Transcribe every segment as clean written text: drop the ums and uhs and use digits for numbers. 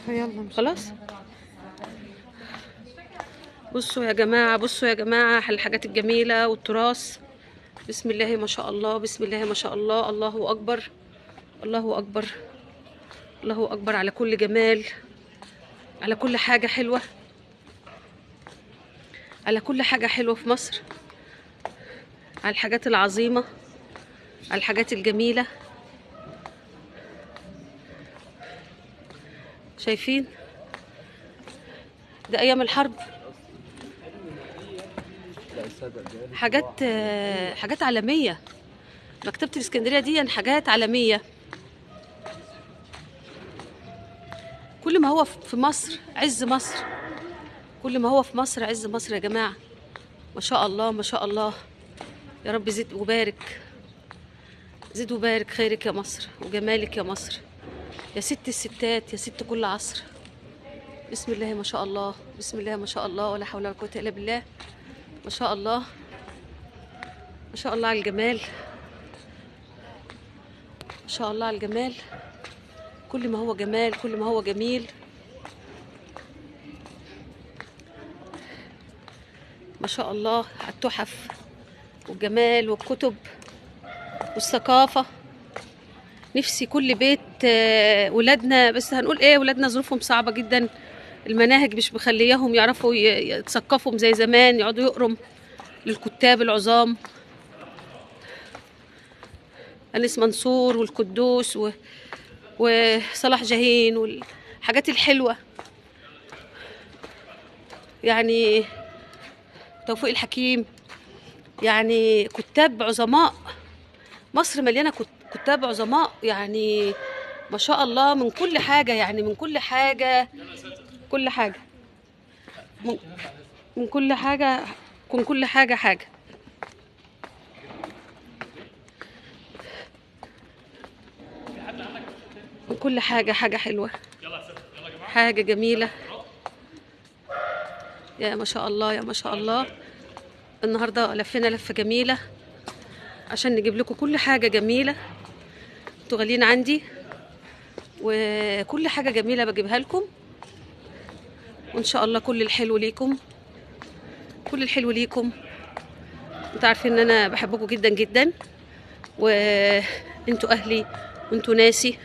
يلا خلاص. بصوا يا جماعة، بصوا يا جماعة على الحاجات الجميلة والتراث. بسم الله ما شاء الله، بسم الله ما شاء الله، الله أكبر، الله أكبر، الله أكبر على كل جمال، على كل حاجة حلوة، على كل حاجة حلوة في مصر، على الحاجات العظيمة، على الحاجات الجميلة. شايفين ده أيام الحرب، حاجات عالمية. مكتبة الإسكندرية دي حاجات عالمية. كل ما هو في مصر عز مصر، كل ما هو في مصر عز مصر يا جماعة. ما شاء الله ما شاء الله. يا رب زد وبارك، زد وبارك خيرك يا مصر وجمالك يا مصر، يا ست الستات، يا ست كل عصر. بسم الله ما شاء الله، بسم الله ما شاء الله، ولا حول ولا قوة إلا بالله. ما شاء الله ما شاء الله على الجمال، ما شاء الله على الجمال. كل ما هو جمال، كل ما هو جميل. ما شاء الله على التحف والجمال والكتب والثقافة. نفسي كل بيت ولادنا، بس هنقول ايه، ولادنا ظروفهم صعبة جدا، المناهج مش مخلياهم يعرفوا يتثقفوا زي زمان، يقعدوا يقروا للكتاب العظام، أنيس منصور والقدوس وصلاح جاهين والحاجات الحلوة، يعني توفيق الحكيم، يعني كتاب عظماء. مصر مليانة كتاب عظماء، يعني ما شاء الله، من كل حاجة، يعني من كل حاجة، كل حاجة، من كل حاجة، من كل حاجة حاجة. من كل حاجة حاجة حلوة، حاجة جميلة. يا ما شاء الله، يا ما شاء الله. النهاردة لفينا لفة جميلة عشان نجيب لكم كل حاجة جميلة. انتوا غاليين عندي، وكل حاجة جميلة بجيبها لكم، وإن شاء الله كل الحلو ليكم، كل الحلو ليكم. انتوا عارفين ان انا بحبكم جدا جدا، وانتوا اهلي وانتوا ناسي،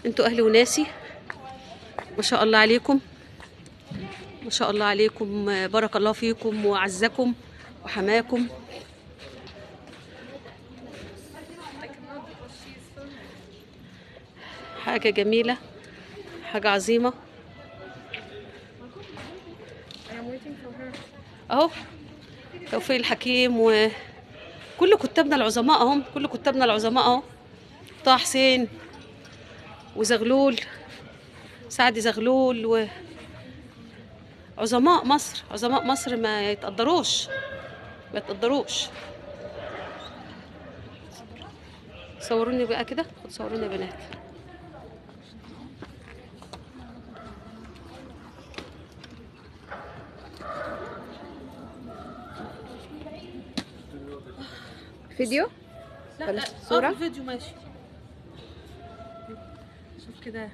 انتوا اهلي وناسي. ما شاء الله عليكم، ما شاء الله عليكم، بارك الله فيكم وعزكم وحماكم. حاجة جميلة، حاجة عظيمة. اهو توفيق الحكيم وكل كتابنا العظماء اهم، كل كتابنا العظماء اهو. طه حسين وزغلول، سعد زغلول، وعظماء مصر، عظماء مصر ما يتقدروش، ما يتقدروش. صوروني بقى كده، صوروني يا بنات. فيديو لا صورة؟ في الفيديو ماشي. شوف كده،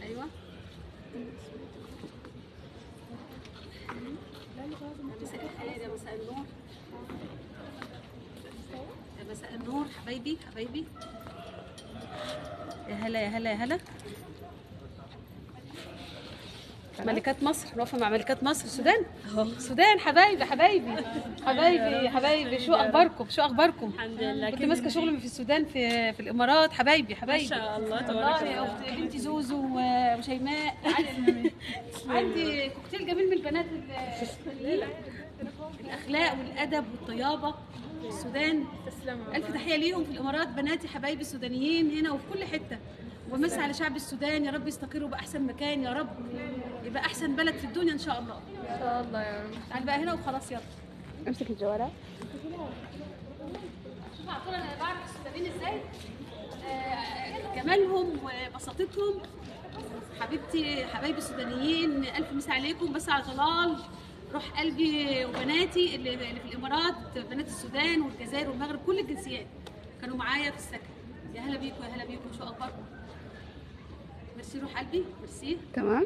ايوه. يا مساء النور، يا مساء النور حبايبي، حبايبي، يا هلا يا هلا يا هلا. ملكات مصر، واقفه مع ملكات مصر. السودان اهو، السودان حبايبي، حبايبي، حبايبي، حبايبي. شو اخباركم؟ شو اخباركم؟ الحمد لله. كنت ماسكه شغل في السودان، في الامارات. حبايبي، حبايبي، ما شاء الله تبارك والله الله. يا اختي بنتي زوزو وشيماء. عندي كوكتيل جميل من البنات الاخلاق والادب والطيابه في السودان. الف تحيه ليهم في الامارات، بناتي حبايبي السودانيين هنا وفي كل حته. ومسي على شعب السودان، يا رب يستقروا باحسن مكان، يا رب يبقى احسن بلد في الدنيا ان شاء الله. ان شاء الله يا رب. تعال بقى هنا وخلاص، يلا امسك الجوارات. شوف عطونا، انا بعرف السودانيين ازاي، جمالهم وبساطتهم. حبيبتي، حبايبي السودانيين، الف مسا عليكم. بس على طلال روح قلبي وبناتي اللي في الامارات، بنات السودان والجزائر والمغرب، كل الجنسيات كانوا معايا في السكن. يا هلا بيكم يا هلا بيكم، شو اخباركم؟ ميرسي روح قلبي، ميرسي. تمام.